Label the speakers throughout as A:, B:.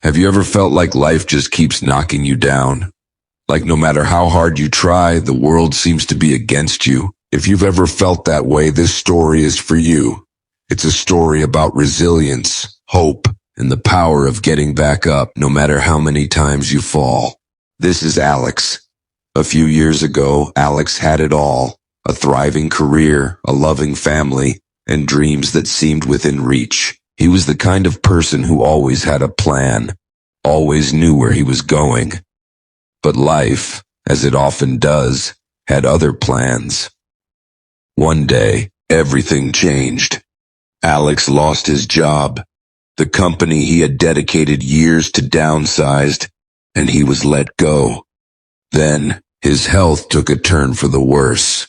A: Have you ever felt like life just keeps knocking you down? Like no matter how hard you try, the world seems to be against you? If you've ever felt that way, this story is for you. It's a story about resilience, hope, and the power of getting back up no matter how many times you fall. This is Alex. A few years ago, Alex had it all. A thriving career, a loving family, and dreams that seemed within reach. He was the kind of person who always had a plan, always knew where he was going. But life, as it often does, had other plans. One day, everything changed. Alex lost his job. The company he had dedicated years to downsized, and he was let go. Then, his health took a turn for the worse.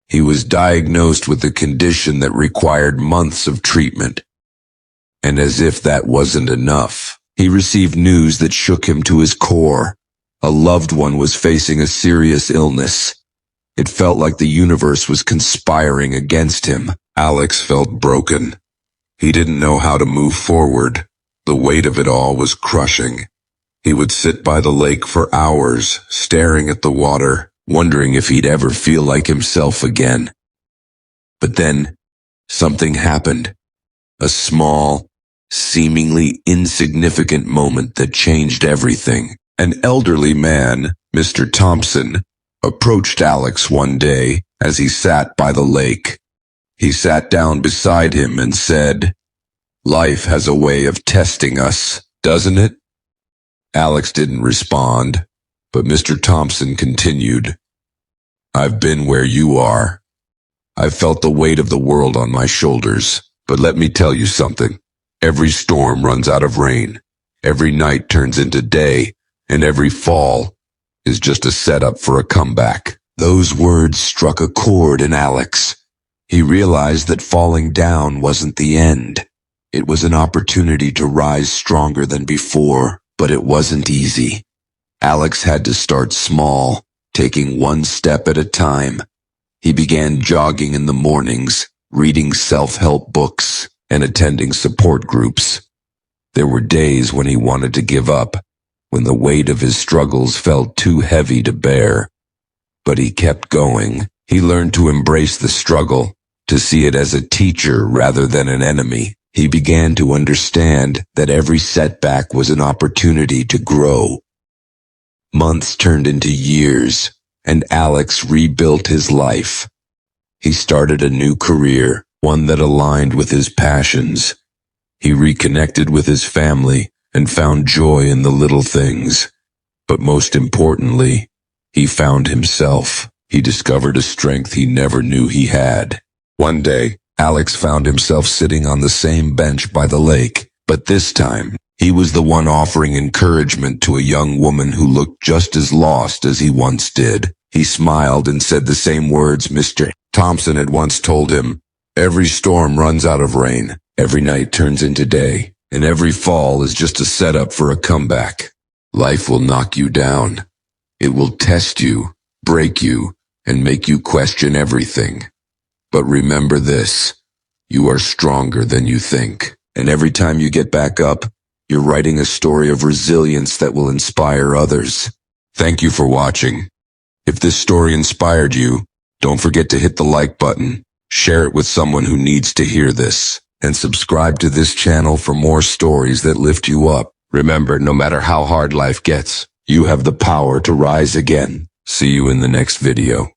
A: He was diagnosed with a condition that required months of treatment. And as if that wasn't enough, he received news that shook him to his core. A loved one was facing a serious illness. It felt like the universe was conspiring against him. Alex felt broken. He didn't know how to move forward. The weight of it all was crushing. He would sit by the lake for hours, staring at the water, wondering if he'd ever feel like himself again. But then, something happened. A small, seemingly insignificant moment that changed everything. An elderly man, Mr. Thompson, approached Alex one day as he sat by the lake. He sat down beside him and said, "Life has a way of testing us, doesn't it?" Alex didn't respond, but Mr. Thompson continued, "I've been where you are. I've felt the weight of the world on my shoulders, but let me tell you something. Every storm runs out of rain. Every night turns into day, and every fall is just a setup for a comeback." Those words struck a chord in Alex. He realized that falling down wasn't the end. It was an opportunity to rise stronger than before, but it wasn't easy. Alex had to start small, taking one step at a time. He began jogging in the mornings, reading self-help books, and attending support groups. There were days when he wanted to give up, when the weight of his struggles felt too heavy to bear. But he kept going. He learned to embrace the struggle, to see it as a teacher rather than an enemy. He began to understand that every setback was an opportunity to grow. Months turned into years, and Alex rebuilt his life. He started a new career, one that aligned with his passions. He reconnected with his family and found joy in the little things. But most importantly, he found himself. He discovered a strength he never knew he had. One day, Alex found himself sitting on the same bench by the lake, but this time, he was the one offering encouragement to a young woman who looked just as lost as he once did. He smiled and said the same words Mr. Thompson had once told him. "Every storm runs out of rain, every night turns into day, and every fall is just a setup for a comeback. Life will knock you down. It will test you, break you, and make you question everything. But remember this, you are stronger than you think. And every time you get back up, you're writing a story of resilience that will inspire others." Thank you for watching. If this story inspired you, don't forget to hit the like button, share it with someone who needs to hear this, and subscribe to this channel for more stories that lift you up. Remember, no matter how hard life gets, you have the power to rise again. See you in the next video.